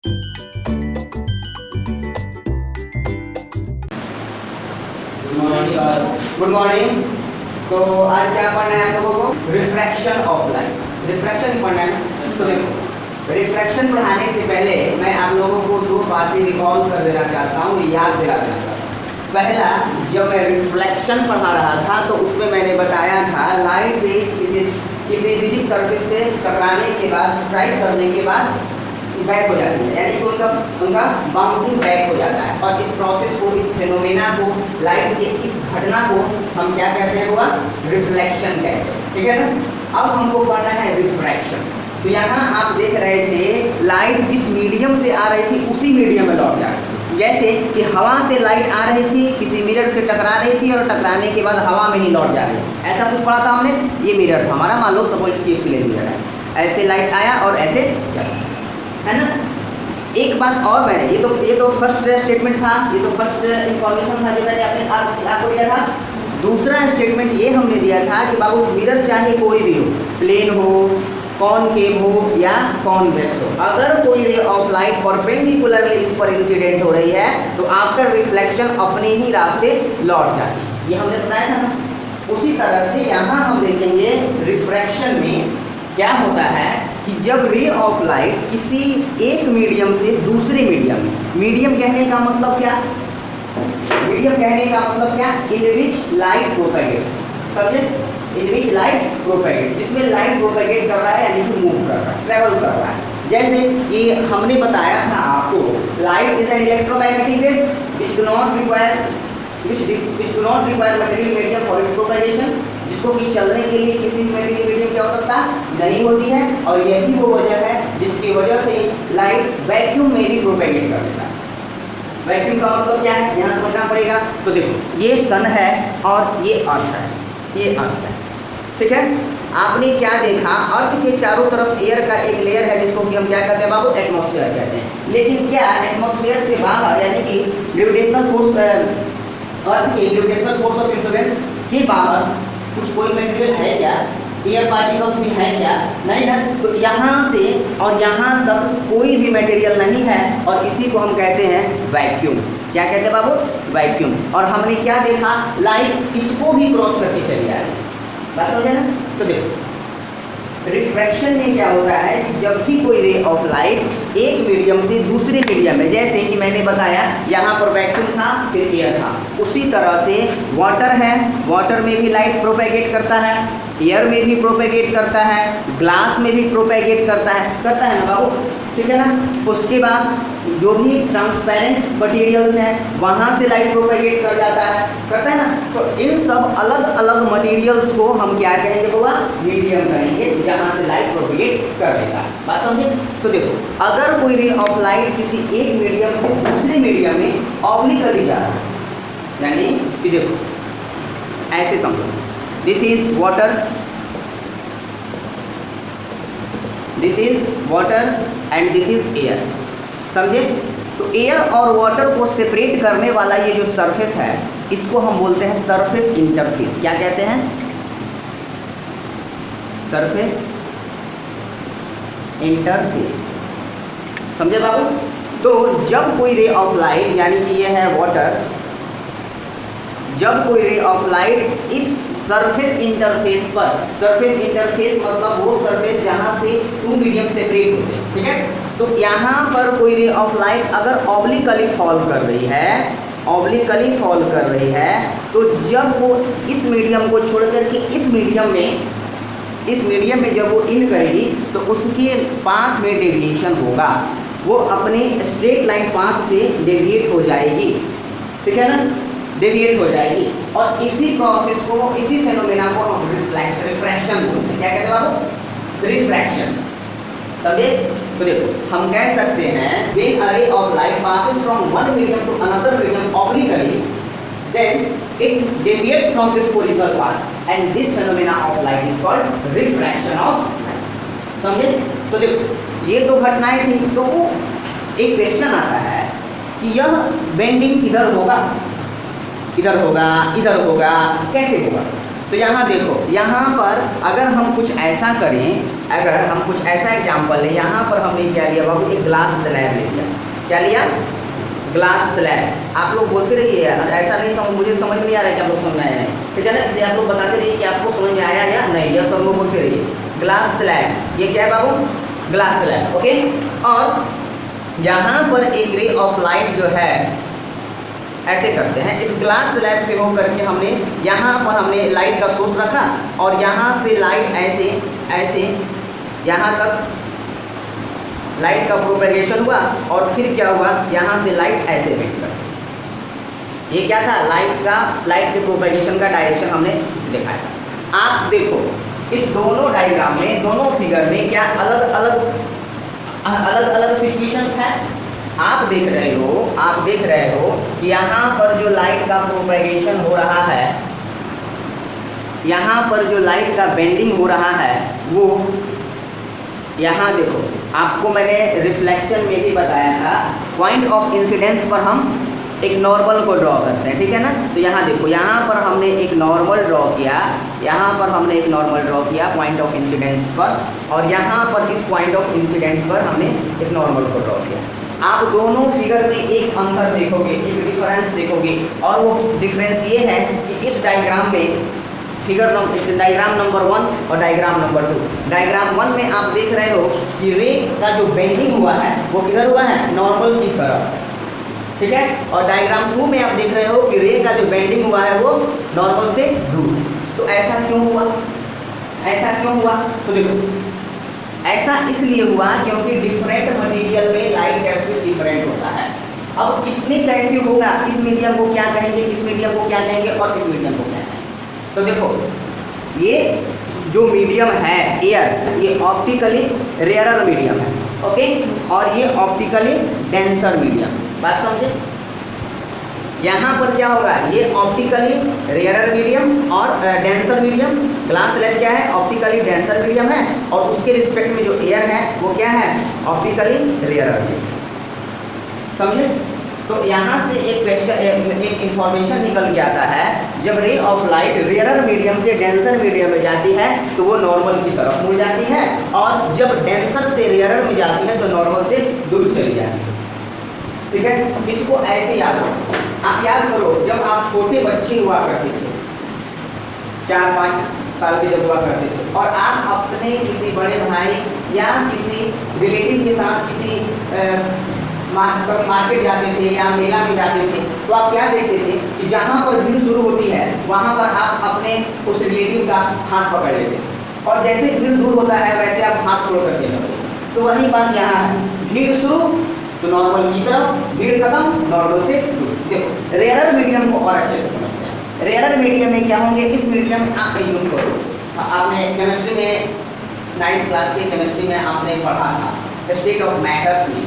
Good morning. तो आज क्या पढ़ना है आप लोगों को? Refraction of light. रिफ्रैक्शन पढ़ना है ना। तो देखो, रिफ्रैक्शन पढ़ाने से पहले मैं आप लोगों को दो बातें रिकॉल कर देना चाहता हूँ, याद दिलाना चाहता हूँ। पहला, जब मैं रिफ्लेक्शन पढ़ा रहा था तो उसमें मैंने बताया था लाइट रेज किसी रिजिड सरफेस से टकराने के बाद, स्ट्राइक करने के बाद बैक हो जाती है, यानी कि उनका बाउंसिंग बैक हो जाता है। और इस प्रोसेस को, इस फेनोमेना को, लाइट के इस घटना को हम क्या कहते हैं? हुआ रिफ्लेक्शन कहते हैं। ठीक है ना। अब हमको पढ़ना है रिफ्रैक्शन। तो यहाँ आप देख रहे थे लाइट जिस मीडियम से आ रही थी उसी मीडियम में लौट जा रही थी। जैसे कि हवा से लाइट आ रही थी, किसी मिरर से टकरा रही थी और टकराने के बाद हवा में ही लौट जा रही है। ऐसा कुछ पढ़ा था हमने। ये मिरर था हमारा, मान लो सपोज कि प्लेन मिरर है। ऐसे लाइट आया और ऐसे चला, है ना। एक बात और, मैंने ये तो फर्स्ट स्टेटमेंट था, ये तो फर्स्ट इंफॉर्मेशन था जो मैंने आपको दिया था। दूसरा स्टेटमेंट ये हमने दिया था कि बाबू मिरर चाहे कोई भी हो, प्लेन हो, कॉनकेव हो या कॉन्वेक्स हो, अगर कोई रे ऑफ लाइट परपेंडिकुलरली इस पर इंसिडेंट हो रही है तो आफ्टर रिफ्लेक्शन अपने ही रास्ते लौट जाती है। ये हमने बताया था ना। उसी तरह से यहाँ हम देखेंगे रिफ्रैक्शन में क्या होता है कि जब रे ऑफ लाइट किसी एक मीडियम से दूसरे मीडियम कहने का मतलब क्या? मीडियम कहने का मतलब क्या? इन विच लाइट प्रोपेगेट्स। समझे? इन विच लाइट प्रोपेगेट्स, जिसमें लाइट प्रोपेगेट कर रहा है, यानी कि मूव कर रहा है, ट्रेवल कर रहा है। जैसे कि हमने बताया था आपको, light is an electromagnetic wave which do not require material medium for its propagation, जिसको कि चलने के लिए किसी मटेरियल मीडियम की आवश्यकता नहीं होती है। और यही वो वजह है जिसकी वजह से लाइट वैक्यूम में भी प्रोपेगेट कर देता है। वैक्यूम का मतलब क्या है, यहाँ समझना पड़ेगा। तो देखो, ये सन है और ये अर्थ है, ये अर्थ है। ठीक है। आपने क्या देखा? अर्थ के चारों तरफ एयर का एक लेयर है जिसको कि हम क्या कहते हैं बाबू? एटमॉस्फेयर कहते हैं। लेकिन क्या एटमॉस्फेयर से बाहर, यानी कि ग्रेविटेशनल फोर्स, अर्थ के ग्रेविटेशनल फोर्स ऑफ इन्फ्लुएंस के बाहर कुछ कोई मटेरियल है क्या? एयर पार्टिकल्स भी हैं क्या? नहीं ना। तो यहाँ से और यहाँ तक कोई भी मटेरियल नहीं है और इसी को हम कहते हैं वैक्यूम। क्या कहते हैं बाबू? वैक्यूम। और हमने क्या देखा? लाइट इसको भी क्रॉस करके चली आ रही है। बात समझे ना। तो देखो, रिफ्रैक्शन में क्या होता है कि जब भी कोई रे ऑफ लाइट एक मीडियम से दूसरे मीडियम में, जैसे कि मैंने बताया यहाँ पर वैक्यूम था, फिर एयर था, उसी तरह से वाटर है, वाटर में भी लाइट प्रोपेगेट करता है, एयर में भी प्रोपेगेट करता है, ग्लास में भी प्रोपेगेट करता है ना बाबू। ठीक है ना। उसके बाद जो भी ट्रांसपेरेंट मटेरियल्स हैं वहाँ से लाइट प्रोपेगेट कर जाता है, करता है ना। तो इन सब अलग अलग मटेरियल्स को हम क्या कहेंगे होगा? मीडियम कहेंगे, जहाँ से लाइट प्रोपेगेट कर देता है। बात समझे? तो देखो, अगर कोई रे ऑफ लाइट किसी एक मीडियम से दूसरे मीडियम में ऑब्लिकली जा रहा है, यानी कि देखो ऐसे समझो, this is water and this is air. समझे? तो एयर और वाटर को सेपरेट करने वाला ये जो सरफेस है, इसको हम बोलते हैं सरफेस इंटरफेस। क्या कहते हैं? Surface interface. समझे बाबू? तो जब कोई रे ऑफ लाइट, यानी कि ये है वाटर, जब कोई रे ऑफ लाइट इस सरफेस इंटरफेस पर, सरफेस इंटरफेस मतलब वो सरफेस जहाँ से टू मीडियम सेपरेट होते हैं, ठीक है। तो यहाँ पर कोई रे ऑफ लाइट अगर ऑब्लिकली फॉल कर रही है, तो जब वो इस मीडियम को छोड़ करके इस मीडियम में जब वो इन करेगी तो उसके पाथ में डेविएशन होगा, वो अपने स्ट्रेट लाइन पाथ से डेविएट हो जाएगी। ठीक है ना, डेविएट हो जाएगी। और इसी प्रोसेस को, इसी फेनोमेना को हम रिफ्रैक्शन बोलते हैं। क्या कहते हैं बाबू? रिफ्रैक्शन। समझे? तो देखो, हम कह सकते हैं when a ray of light passes from one medium to another medium obliquely, then it deviates from its original path, and this phenomena of light is called refraction of light. समझे? तो देखो, ये दो घटनाएं थी, तो एक क्वेश्चन आता है कि यह बेंडिंग किधर होगा, इधर होगा, इधर होगा, कैसे होगा? तो यहाँ देखो, यहाँ पर अगर हम कुछ ऐसा करें, अगर हम कुछ ऐसा एग्जाम्पल लें, यहाँ पर हमने क्या लिया बाबू, एक ग्लास स्लैब ले लिया। क्या लिया? Glass slab. आप लोग बोलते रहिए यार, ऐसा नहीं समझ, मुझे समझ नहीं आ रहा है कि आप लोग समझ आया है, ठीक है ना? इसलिए आप लोग बताते रहिए कि आपको समझ में आया या नहीं, यह सब लोग बोलते रहिए। ग्लास स्लैब, ये क्या है बाबू? Glass slab, okay. और यहाँ पर एक रे ऑफ लाइट जो है ऐसे करते हैं, इस ग्लास स्लैब से हो करके हमने यहाँ पर हमने लाइट का सोर्स रखा और यहाँ से लाइट ऐसे ऐसे यहाँ तक लाइट का प्रोपेगेशन हुआ और फिर क्या हुआ, यहाँ से लाइट ऐसे बेट कर। ये क्या था? लाइट के प्रोपेगेशन का डायरेक्शन हमने इसे दिखाया। आप देखो इस दोनों डायग्राम में, दोनों फिगर में क्या अलग अलग सिचुएशंस है। आप देख रहे हो कि यहाँ पर जो लाइट का प्रोपेगेशन हो रहा है, यहाँ पर जो लाइट का बेंडिंग हो रहा है, वो यहाँ देखो, आपको मैंने रिफ्लेक्शन में भी बताया था, पॉइंट ऑफ इंसिडेंस पर हम एक नॉर्मल को ड्रॉ करते हैं, ठीक है ना? तो यहाँ देखो, यहाँ पर हमने एक नॉर्मल ड्रॉ किया, यहाँ पर हमने एक नॉर्मल ड्रॉ किया पॉइंट ऑफ इंसिडेंस पर, और यहाँ पर इस पॉइंट ऑफ इंसिडेंस पर हमने एक नॉर्मल को ड्रॉ किया। आप दोनों फिगर में एक अंतर देखोगे, एक डिफरेंस देखोगे, और वो डिफरेंस ये है कि इस डायग्राम में डायग्राम नंबर 1 और डायग्राम नंबर 2। डायग्राम 1 में आप देख रहे हो कि रे का जो बेंडिंग हुआ है वो किधर हुआ है? नॉर्मल की तरफ, ठीक है। और डायग्राम 2 में आप देख रहे हो कि रे का जो बेंडिंग हुआ है वो नॉर्मल से दूर। तो ऐसा क्यों हुआ? तो देखो, ऐसा इसलिए हुआ क्योंकि डिफरेंट मटेरियल में लाइट कैसे डिफरेंट होता है। अब इसमें कैसे होगा? इस मीडियम को क्या कहेंगे, इस मीडियम को क्या कहेंगे, और इस मीडियम को क्या कहेंगे? तो देखो, ये जो मीडियम है एयर, ये ऑप्टिकली रेयरर मीडियम है, ओके, और ये ऑप्टिकली डेंसर मीडियम। बात समझे? यहाँ पर क्या होगा? ये ऑप्टिकली रेयरर मीडियम और डेंसर मीडियम। ग्लास स्लैब क्या है? ऑप्टिकली डेंसर मीडियम है, और उसके रिस्पेक्ट में जो एयर है वो क्या है? Optically rarer medium. समझे? तो यहाँ से एक इंफॉर्मेशन निकल के आता है, जब ray of light rarer medium से डेंसर मीडियम में जाती है तो वो नॉर्मल की तरफ मुड़ जाती है, और जब डेंसर से रेयरर में जाती है तो नॉर्मल से दूर चली जाती है, ठीक है। इसको ऐसे याद करो। आप याद करो, जब आप छोटे बच्चे हुआ करते थे, 4-5 साल के जब हुआ करते थे, और आप अपने किसी बड़े भाई या किसी रिलेटिव के साथ किसी मार्केट जाते थे या मेला में जाते थे, तो आप क्या देखते थे कि जहाँ पर भीड़ शुरू होती है वहाँ पर आप अपने उस रिलेटिव का हाथ पकड़ लेते, और जैसे भीड़ दूर होता है वैसे आप हाथ छोड़ करके चलते। तो वही बात यहाँ है, भीड़ शुरू तो नॉर्मल की तरफ, भीड़ खत्म नॉर्मल से दूर। देखो, रेयरर मीडियम को और अच्छे से समझते हैं। रेयरर मीडियम में क्या होंगे? इस मीडियम में आप यूज करो, आपने केमिस्ट्री में 9th क्लास के केमिस्ट्री में आपने पढ़ा था स्टेट ऑफ मैटर्स में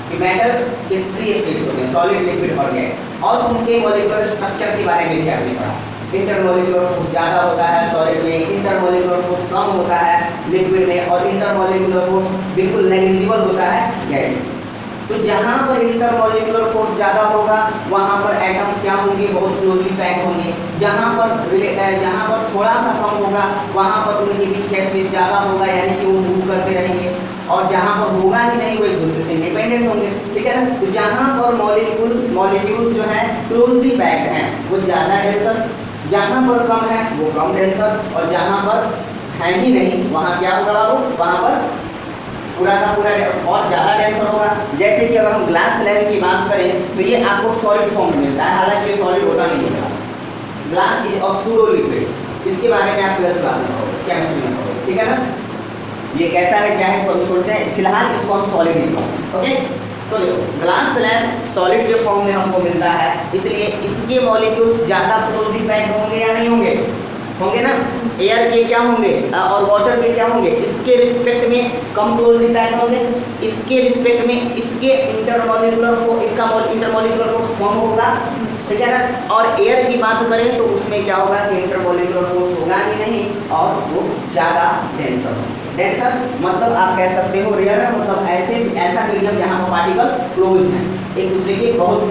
कि मैटर के 3 स्टेट्स होते हैं, सॉलिड, लिक्विड और गैस, और उनके मॉलिक्यूलर स्ट्रक्चर के बारे में भी आपने पढ़ा। इंटरमॉलिक्यूलर फोर्स ज़्यादा होता है सॉलिड में, इंटरमॉलिक्यूलर फोर्स कम होता है लिक्विड में, और इंटरमॉलिक्यूलर फोर्स बिल्कुल नेग्लिजिबल होता है गैस में। तो जहाँ पर इंटरमॉलिक्यूलर फोर्स ज़्यादा होगा वहाँ पर एटम्स क्या होंगे? बहुत क्लोजली पैक होंगे। जहाँ पर थोड़ा सा कम होगा वहाँ पर उनके बीच का स्पेस ज़्यादा होगा, यानी कि वो मूव करते रहेंगे, और जहाँ पर होगा ही नहीं वो एक दूसरे से इंडिपेंडेंट होंगे, ठीक है ना। तो जहाँ पर मॉलिक्यूल जो है क्लोजली पैक्ड हैं वो ज़्यादा डेंसर, जहाँ पर कम है वो कम डेंसर, और जहाँ पर है ही नहीं वहाँ क्या होगा? वहाँ पर पूरा का पूरा और ज़्यादा डेंसर होगा। जैसे कि अगर हम ग्लास स्लैब की बात करें तो ये आपको सॉलिड फॉर्म में मिलता है, हालांकि ये सॉलिड होता नहीं है। Glass is of pseudo liquid, इसके बारे में आप 12th क्लास में पढ़ोगे, केमिस्ट्री में पढ़ोगे, ठीक है ना। ये कैसा है, क्या है, इसको हम छोड़ते हैं, फिलहाल इसको हम सॉलिड ही पढ़ते, ओके। तो देखो, ग्लास स्लैब सॉलिड के फॉर्म में हमको मिलता है, इसलिए इसके मॉलिक्यूल्स ज़्यादा क्लोजली पैक्ड होंगे या नहीं होंगे? होंगे ना। एयर के क्या होंगे और वाटर के क्या होंगे? इसके रिस्पेक्ट में कम क्लोजली पैक्ड होंगे, इसके रिस्पेक्ट में इसके इंटरमॉलिक्यूलर फोर्स, इसका इंटरमॉलिक्यूलर फोर्स कम होगा, ठीक है ना। और एयर की बात करें तो उसमें क्या होगा कि इंटरमॉलिक्यूलर फोर्स होगा ही नहीं, और वो ज़्यादा डेंसर होगा। डेंसर मतलब आप कह सकते हो रेयर, मतलब ऐसा मीडियम जहाँ पर पार्टिकल क्लोज हैं, एक दूसरे के बहुत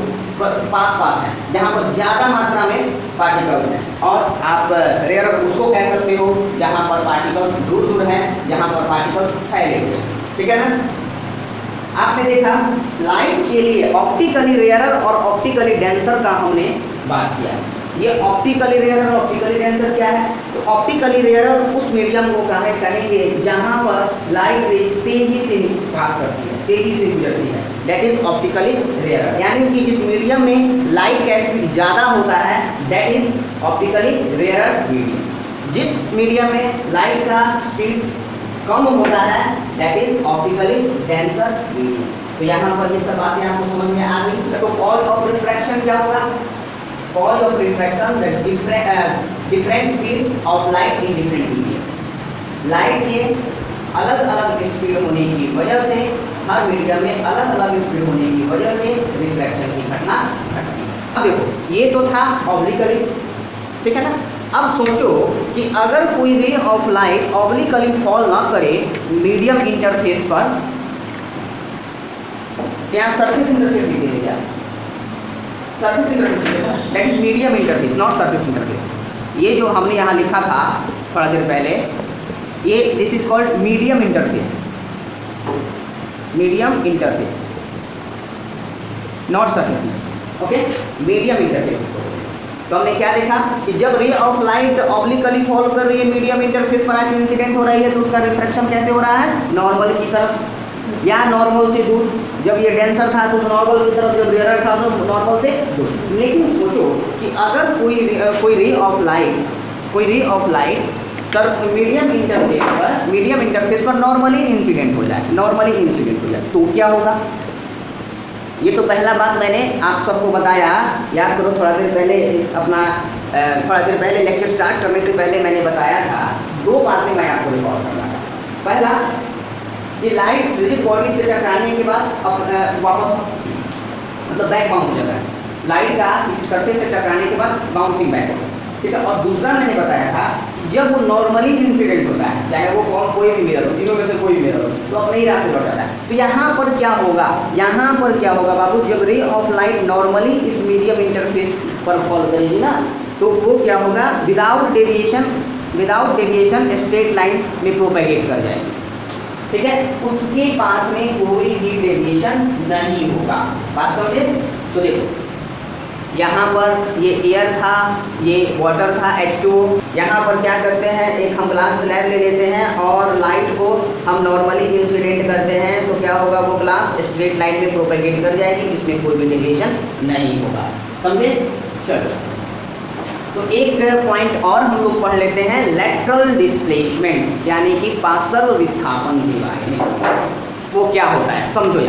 पास पास हैं, जहाँ पर ज़्यादा मात्रा में पार्टिकल्स हैं, और आप रेयर उसको कह सकते हो जहाँ पर पार्टिकल्स दूर दूर हैं, जहाँ पर पार्टिकल्स फैले हुए हैं। ठीक है ना। आपने देखा लाइट के लिए ऑप्टिकली रेयरर और ऑप्टिकली डेंसर का हमने बात किया। ये ऑप्टिकली रेयरर और ऑप्टिकली डेंसर क्या है? तो ऑप्टिकली रेयरर उस मीडियम को कहेंगे जहाँ पर लाइट रेज तेजी से पास करती है, तेजी से गुजरती है, दैट इज ऑप्टिकली रेयरर। यानी कि जिस मीडियम में लाइट का स्पीड ज़्यादा होता है that is optically rarer medium. जिस मीडियम में लाइट का स्पीड कम होता है that is optically denser medium. तो यहाँ पर ये सब बातें आपको समझ में आ गई। तो कॉज ऑफ रिफ्रैक्शन क्या होगा? Cause of refraction different speed of light in different medium. Light के अलग अलग स्पीड होने की वजह से, हर मीडियम में अलग अलग स्पीड होने की वजह से रिफ्रैक्शन की घटना घटती है। अब देखो ये तो था ऑब्लिकली, ठीक है ना। अब सोचो कि अगर कोई ray of light obliquely fall ना करे मीडियम इंटरफेस पर, यहाँ सरफेस इंटरफेस लिख दीजिए क्या? Surface interface, that is medium interface, not surface interface. ये जो हमने यहाँ लिखा था थोड़ा देर पहले, ये this is called medium interface, medium interface, not surface. Okay, medium interface. तो हमने क्या देखा कि जब ray of light obliquely fall कर रही है मीडियम इंटरफेस पर आके इंसिडेंट हो रही है, तो उसका रिफ्रैक्शन कैसे हो रहा है? नॉर्मल की तरफ या नॉर्मल से दूर। जब ये डेंसर था तो नॉर्मल की तरफ, जब रेयर था तो नॉर्मल से दूर। लेकिन सोचो कि अगर कोई ray of light sir medium interface पर नॉर्मली इंसिडेंट हो जाए, तो क्या होगा? ये तो पहला बात मैंने आप सबको बताया, याद करो थोड़ा देर पहले लेक्चर स्टार्ट करने से पहले मैंने बताया था, दो बातें मैं आपको रिकॉर्ड करना था। पहला कि लाइट रिजिड बॉडी से टकराने के बाद वापस मतलब बैक बाउंस हो जाता है, लाइट का इस सरफेस से टकराने के बाद बाउंसिंग बैक होता है, ठीक है। और दूसरा मैंने बताया था जब वो नॉर्मली इंसिडेंट होता है, चाहे वो कोई भी मिरर हो, तीनों में से कोई मिरर हो, तो अपने ही रास्ते लौट जाता है। तो यहाँ पर क्या होगा बाबू? जब रे ऑफ लाइट नॉर्मली इस मीडियम इंटरफेस पर फॉल करेगी ना, तो वो क्या होगा? विदाउट डेविएशन स्ट्रेट लाइन में प्रोपेगेट कर जाएगी, ठीक है। उसके बाद में कोई भी डेविएशन नहीं होगा। बात समझे? तो देखो यहाँ पर ये एयर था, ये वाटर था H2O। यहाँ पर क्या करते हैं, एक हम ग्लास स्लैब ले लेते हैं और लाइट को हम नॉर्मली इंसिडेंट करते हैं, तो क्या होगा? वो ग्लास स्ट्रेट लाइन में प्रोपेगेट कर जाएगी, इसमें कोई भी डेविएशन नहीं होगा। समझे? चलो, तो एक पॉइंट और हम लोग पढ़ लेते हैं, लेटरल डिस्प्लेसमेंट, यानी कि पार्श्व विस्थापन के बारे में। वो क्या होता है समझो।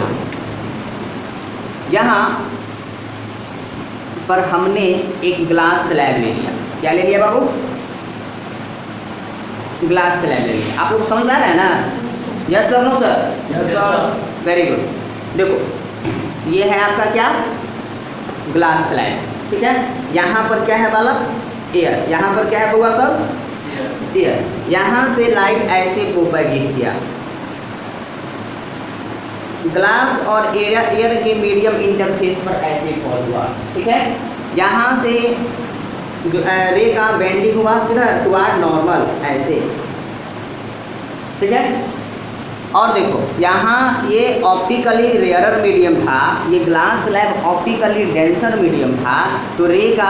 यहाँ पर हमने एक ग्लास स्लैब ले लिया। क्या ले लिया बाबू? ग्लास स्लैब ले लिया। आप लोग समझ में आ रहा है ना? Yes sir, no sir? Yes sir. Very good. देखो ये है आपका क्या? ग्लास स्लैब, ठीक है। यहाँ पर क्या है बालक? एयर। यहाँ पर क्या है बउआ सब? एयर। यहाँ से लाइट ऐसे प्रोपेगेट किया, ग्लास और एयर के मीडियम इंटरफेस पर ऐसे फॉल हुआ, ठीक है। यहाँ से रे का बेंडिंग हुआ किधर? टुवार्ड नॉर्मल, ऐसे, ठीक है। और देखो यहाँ ये ऑप्टिकली रेयरर मीडियम था, ये glass slab optically denser medium था, तो रे का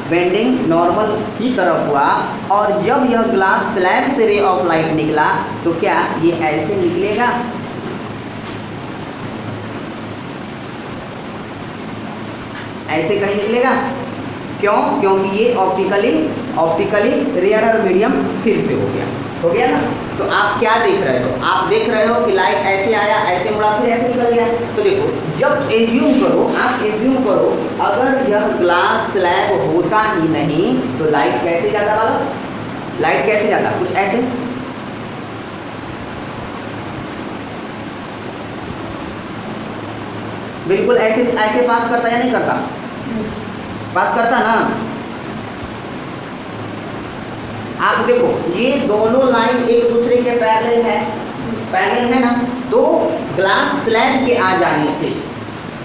बेंडिंग नॉर्मल की तरफ हुआ, और जब यह ग्लास स्लैब से रे ऑफ लाइट निकला तो क्या ये ऐसे निकलेगा? ऐसे कहीं निकलेगा? क्यों? क्योंकि ये ऑप्टिकली रेयरर मीडियम फिर से हो गया ना। तो आप क्या देख रहे हो? आप देख रहे हो कि लाइट ऐसे आया, ऐसे मुड़ा, फिर ऐसे निकल गया। तो देखो, जब आप एज्यूम करो अगर यह ग्लास स्लैब होता ही नहीं तो लाइट कैसे जाता वाला? लाइट कैसे जाता? कुछ ऐसे। बिल्कुल ऐसे पास करता या नहीं करता? पास करता ना। आप देखो ये दोनों लाइन एक दूसरे के पैरेलल है ना, तो ग्लास स्लैब के आ जाने से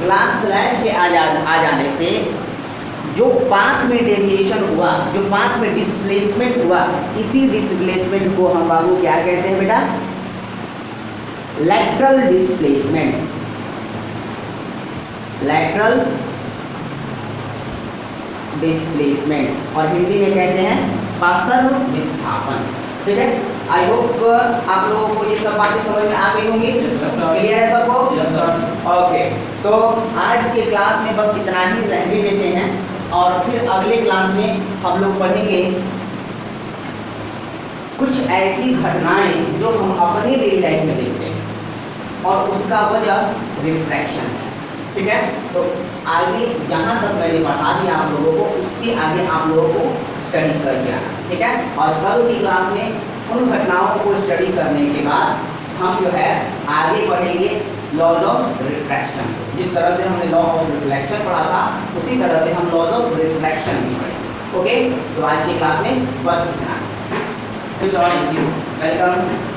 ग्लास स्लैब के आ जाने से जो पाथ में डेविएशन हुआ, जो पाथ में डिस्प्लेसमेंट हुआ, इसी डिस्प्लेसमेंट को हम बाबू क्या कहते हैं बेटा? Lateral displacement. लैटरल डिस्प्लेसमेंट और हिंदी में कहते हैं पार्श्व विस्थापन। ठीक है, आई होप आप लोगों को ये सब बातें समझ में आ गई होंगी। क्लियर है सबको? ओके, तो आज के क्लास में बस इतना ही रहने देते हैं और फिर अगले क्लास में हम लोग पढ़ेंगे कुछ ऐसी घटनाएं जो हम अपनी डेली लाइफ में देखते हैं और उसका वजह रिफ्रैक्शन है। ठीक है, तो आगे जहाँ तक मैंने पढ़ा दिया आप लोगों को, उसके आगे आप लोगों को स्टडी कर दिया। ठीक है, और कल की क्लास में उन घटनाओं को स्टडी करने के बाद हम जो है आगे पढ़ेंगे लॉज ऑफ रिफ्रैक्शन। जिस तरह से हमने लॉ ऑफ रिफ्लेक्शन पढ़ा था, उसी तरह से हम लॉज ऑफ रिफ्रैक्शन भी पढ़ेंगे। ओके, तो आज की क्लास में बस इतना। वेलकम।